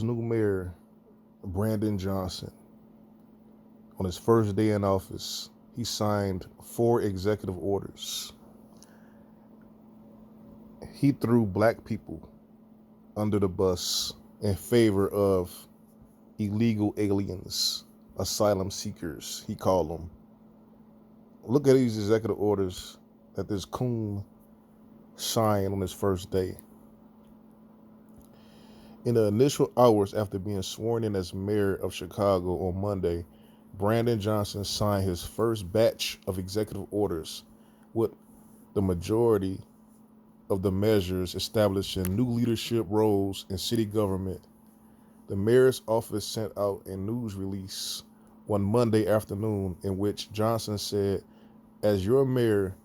New mayor, Brandon Johnson, on his first day in office, he signed 4 executive orders. He threw black people under the bus in favor of illegal aliens, asylum seekers, he called them. Look at these executive orders that this coon signed on his first day. In the initial hours after being sworn in as mayor of Chicago on Monday, Brandon Johnson signed his first batch of executive orders, with the majority of the measures establishing new leadership roles in city government. The mayor's office sent out a news release one Monday afternoon in which Johnson said, "As your mayor,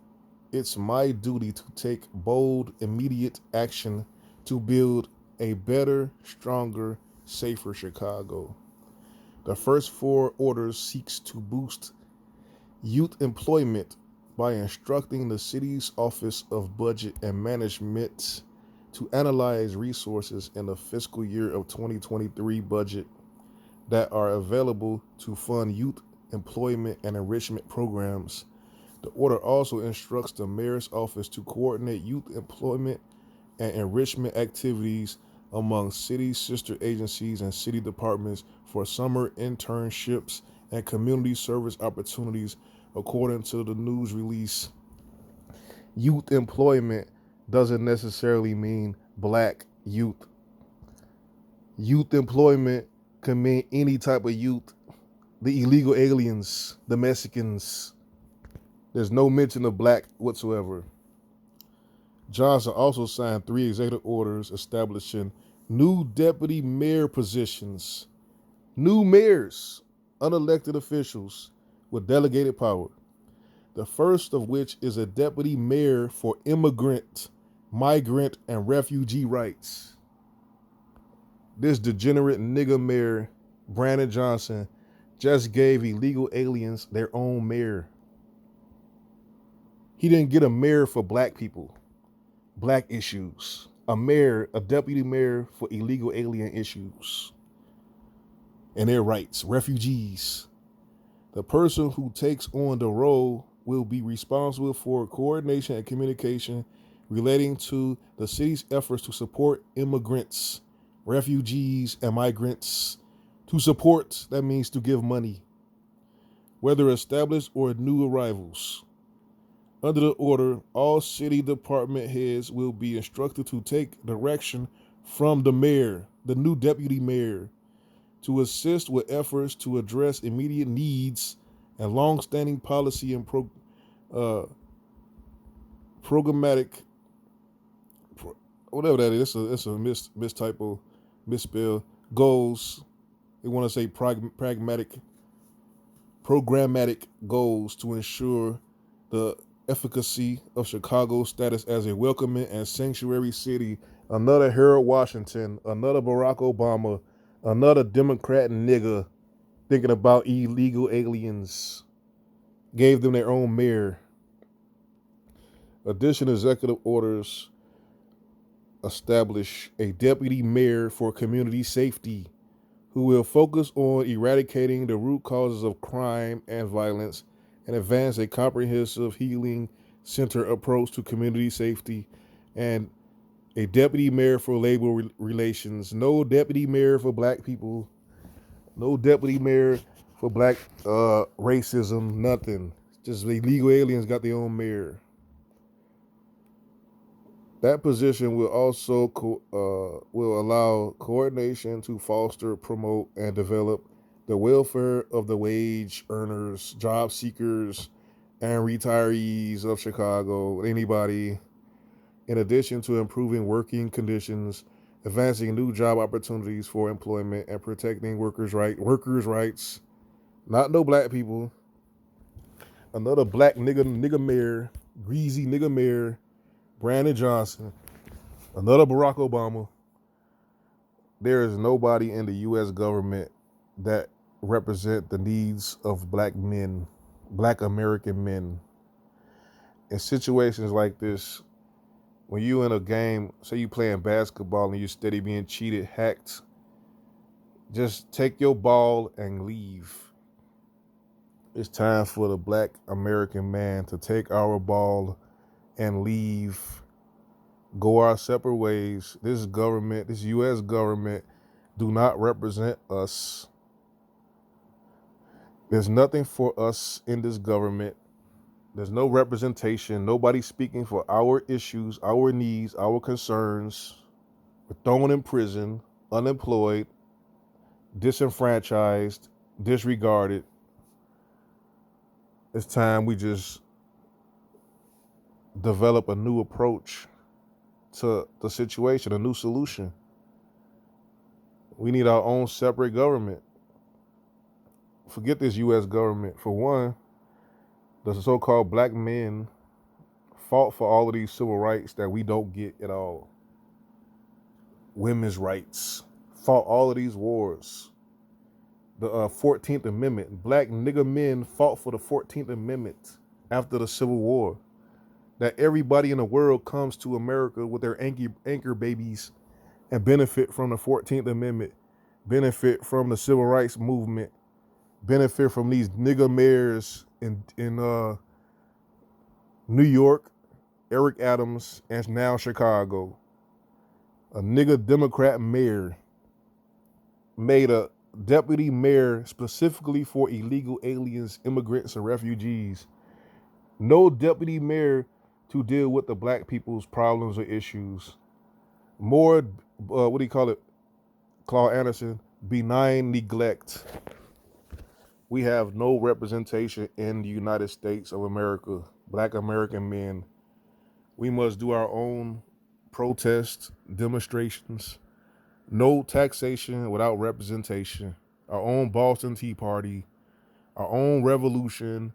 it's my duty to take bold, immediate action to build a better, stronger, safer Chicago." The first 4 orders seeks to boost youth employment by instructing the city's Office of Budget and Management to analyze resources in the fiscal year of 2023 budget that are available to fund youth employment and enrichment programs. The order also instructs the mayor's office to coordinate youth employment and enrichment activities among city sister agencies and city departments for summer internships and community service opportunities, according to the news release. Youth employment doesn't necessarily mean black youth. Youth employment can mean any type of youth. The illegal aliens, the Mexicans. There's no mention of black whatsoever. Johnson also signed 3 executive orders establishing new deputy mayor positions. New mayors, unelected officials with delegated power. The first of which is a deputy mayor for immigrant, migrant, and refugee rights. This degenerate nigga mayor, Brandon Johnson, just gave illegal aliens their own mayor. He didn't get a mayor for black people, black issues. A mayor, a deputy mayor for illegal alien issues and their rights, refugees. The person who takes on the role will be responsible for coordination and communication relating to the city's efforts to support immigrants, refugees, and migrants. To support, that means to give money, whether established or new arrivals. Under the order, all city department heads will be instructed to take direction from the mayor, the new deputy mayor, to assist with efforts to address immediate needs and long-standing policy and programmatic, whatever that is. It's a mistypo, misspell, goals. They want to say programmatic goals to ensure the efficacy of Chicago's status as a welcoming and sanctuary city. Another Harold Washington, another Barack Obama, another Democrat nigga thinking about illegal aliens. Gave them their own mayor. Additional executive orders establish a deputy mayor for community safety who will focus on eradicating the root causes of crime and violence and advance a comprehensive healing center approach to community safety, and a deputy mayor for labor relations. No deputy mayor for black people. No deputy mayor for black racism. Nothing. Just the illegal aliens got their own mayor. That position will also will allow coordination to foster, promote, and develop the welfare of the wage earners, job seekers, and retirees of Chicago. Anybody, in addition to improving working conditions, advancing new job opportunities for employment, and protecting workers' rights. Not no black people. Another black nigga mayor, greasy nigga mayor, Brandon Johnson. Another Barack Obama. There is nobody in the U.S. government that represent the needs of black men, black American men. In situations like this, when you in a game, say you playing basketball and you steady being cheated, hacked, Just take your ball and leave. It's time for the black American man to take our ball and leave, go our separate ways. This government, this U.S. government, do not represent us. There's nothing for us in this government. There's no representation. Nobody speaking for our issues, our needs, our concerns. We're thrown in prison, unemployed, disenfranchised, disregarded. It's time we just develop a new approach to the situation, a new solution. We need our own separate government. Forget this U.S. government. For one, the so-called black men fought for all of these civil rights that we don't get at all. Women's rights, fought all of these wars. The 14th Amendment, black nigger men fought for the 14th Amendment after the Civil War. That everybody in the world comes to America with their anchor babies and benefit from the 14th Amendment, benefit from the Civil Rights Movement, benefit from these nigger mayors in New York, Eric Adams, and now Chicago. A nigger Democrat mayor made a deputy mayor specifically for illegal aliens, immigrants, and refugees. No deputy mayor to deal with the black people's problems or issues. More, Claude Anderson, benign neglect. We have no representation in the United States of America, black American men. We must do our own protests, demonstrations, no taxation without representation, our own Boston Tea Party, our own revolution,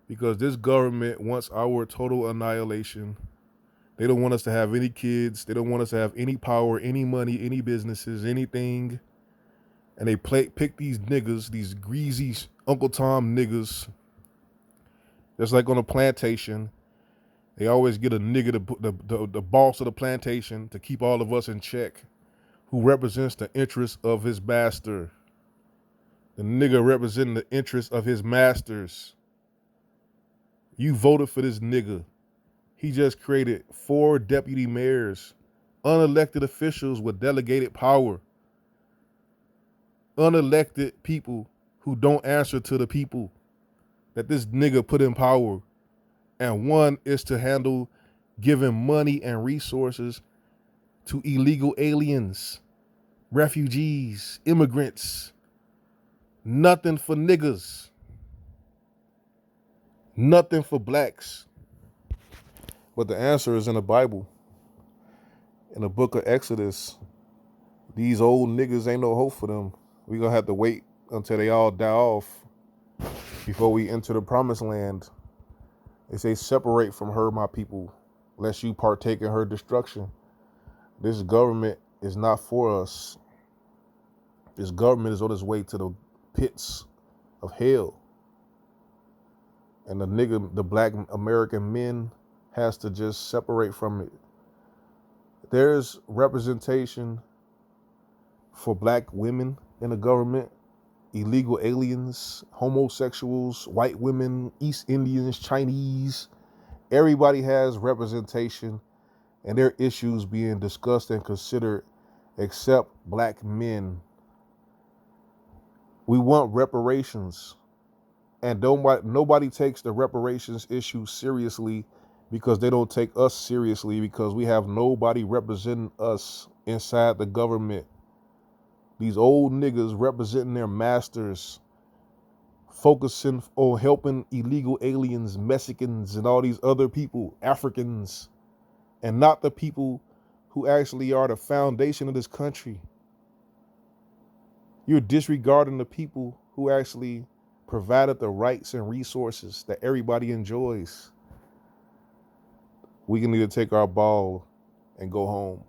because this government wants our total annihilation. They don't want us to have any kids. They don't want us to have any power, any money, any businesses, anything. And they pick these niggas, these greasy Uncle Tom niggas, just like on a plantation. They always get a nigga, the boss of the plantation, to keep all of us in check, who represents the interests of his master. The nigga representing the interests of his masters. You voted for this nigga. He just created 4 deputy mayors, unelected officials with delegated power. Unelected people who don't answer to the people that this nigga put in power. And one is to handle giving money and resources to illegal aliens, refugees, immigrants. Nothing for niggas. Nothing for blacks. But the answer is in the Bible. In the book of Exodus, these old niggas ain't no hope for them. We're going to have to wait until they all die off before we enter the promised land. They say, separate from her, my people, lest you partake in her destruction. This government is not for us. This government is on its way to the pits of hell. And the black American men has to just separate from it. There's representation for black women in the government, illegal aliens, homosexuals, white women, East Indians, Chinese. Everybody has representation and their issues being discussed and considered except black men. We want reparations. And nobody takes the reparations issue seriously because they don't take us seriously because we have nobody representing us inside the government. These old niggas representing their masters, focusing on helping illegal aliens, Mexicans, and all these other people, Africans, and not the people who actually are the foundation of this country. You're disregarding the people who actually provided the rights and resources that everybody enjoys. We can need to take our ball and go home.